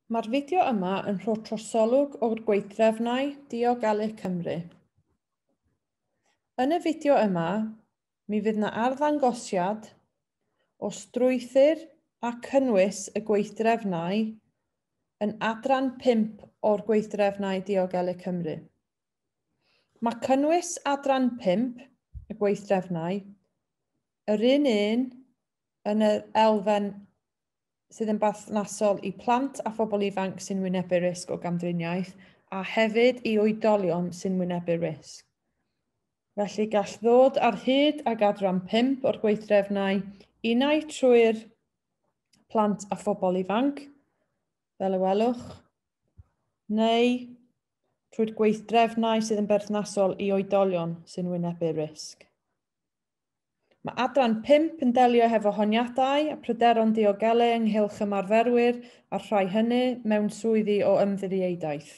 Mae'r fideo yma yn rhoi trosolwg o'r gweithdrefnau Diogelu Cymru. Yn y fideo yma, mi fydd yna arddangosiad o strwythur a cynnwys y gweithdrefnau yn adran 5 o'r gweithdrefnau Diogelu Cymru. Mae cynnwys adran 5 y gweithdrefnau yr un yn y elfen sydd yn berthnasol i plant a phobl ifanc sy'n wynebu risg o gamdriniaeth a hefyd i oedolion sy'n wynebu risg. Felly gall ddod ar hyd ag adran 5 o'r gweithdrefnau unau trwy'r plant a phobl ifanc, fel y welwch, neu trwy'r gweithdrefnau sydd yn berthnasol i oedolion sy'n wynebu risg. Mae adran 5 yn delio hefo honiadau a pryderon diogelu ynghylch ymarferwyr a rhai hynny mewn swyddi o ymddirieudaeth.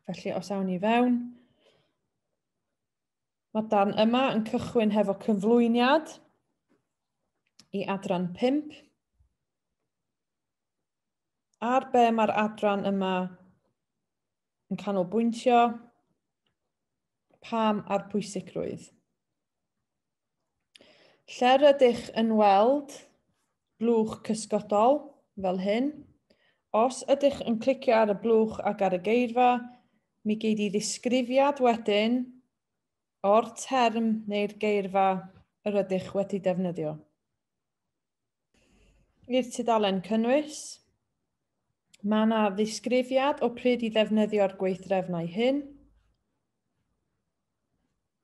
Felly os awn ni fewn, mae darn yma yn cychwyn hefo cyflwyniad i adran 5. Ar be mae'r adran yma yn canolbwyntio, pam a'r pwysigrwydd. Lle rydych yn weld blwch cysgodol fel hyn, os ydych yn clicio ar y blwch ac ar y geirfa, mi gei di ddisgrifiad wedyn o'r term neu'r geirfa yr ydych wedi defnyddio. I'r tudalen cynnwys, mae yna ddisgrifiad o pryd i ddefnyddio'r gweithdrefnau hyn.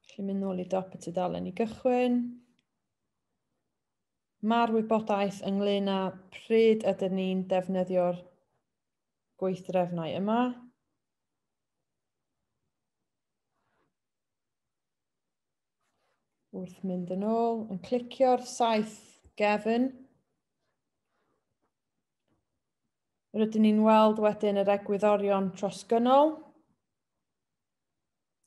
Felly mynd nôl i dop y tudalen i gychwyn. Mae'r wybodaeth ynglyn â pryd ydyn ni'n defnyddio'r gweithdrefnau yma. Wrth mynd yn ôl, yn clicio'r saeth gefn. Rydyn ni'n weld wedyn yr egwyddorion trosgynnol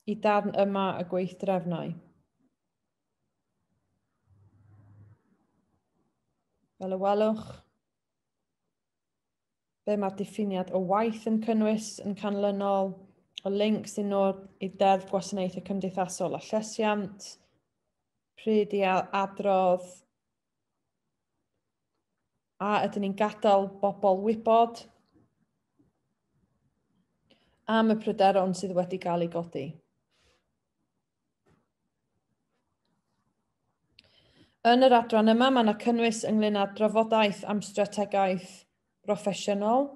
i darn yma y gweithdrefnau. Fel y welwch, be mae'r diffiniad o waith yn cynnwys yn canlynol, o linc sy'n nod i deddf gwasanaethau cymdeithasol a llesiant, pryd i adrodd, a ydyn ni'n gadael bobl wybod am y pryderon sydd wedi cael ei godi. Yn yr adran yma, mae yna cynnwys ynglyn â drafodaeth am strategaeth broffesiynol.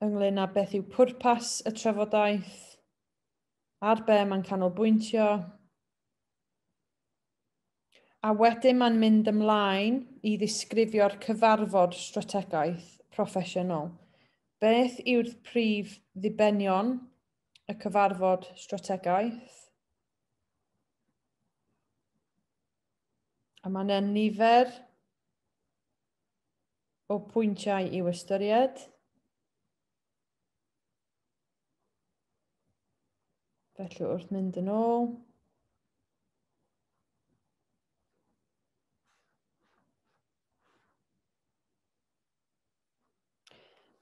Ynglyn â beth yw pwrpas y trafodaeth, ar be mae'n canolbwyntio. A wedyn mae'n mynd ymlaen i ddisgrifio'r cyfarfod strategaeth proffesiynol. Beth yw'r prif ddibenion y cyfarfod strategaeth? A mae yna nifer o pwyntiau i'w ystyried. Felly wrth mynd yn ôl.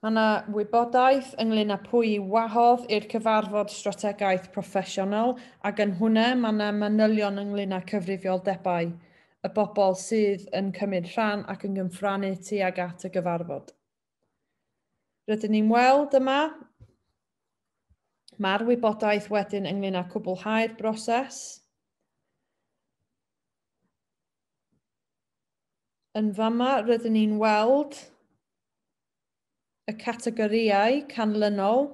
Mae yna wybodaeth ynglyn â pwy i wahodd i'r cyfarfod strategaeth proffesiynol ac yn hwnna mae yna manylion ynglyn â cyfrifioldebau y bobl sydd yn cymryd rhan ac yn gynfrannu tuag at y gyfarfod. Rydyn ni'n weld yma, mae'r wybodaeth wedyn ynglyn â cwblhau'r broses. Yn fama rydyn ni'n weld y categoriau canlynol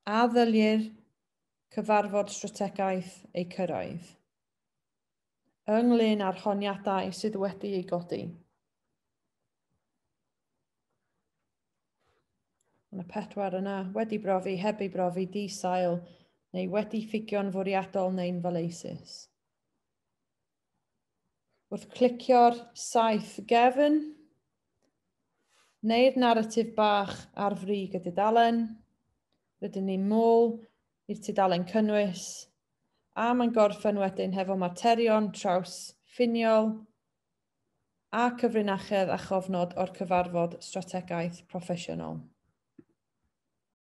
a ddylir cyfarfod strategaeth eu cyrraedd ynglyn â'r honiadau sydd wedi ei godi. Mae yna 4 yna wedi brofi, heb ei brofi, di-sail neu wedi ffigio'n fwriadol neu'n faleisus. Wrth clicio'r saeth gefn, neu'r naratif bach ar frig y dudalen, rydyn ni'n môl i'r tudalen cynnwys, a mae'n gorffen wedyn hefo materion traws ffiniol a cyfrinachedd a chofnod o'r cyfarfod strategaeth proffesiynol.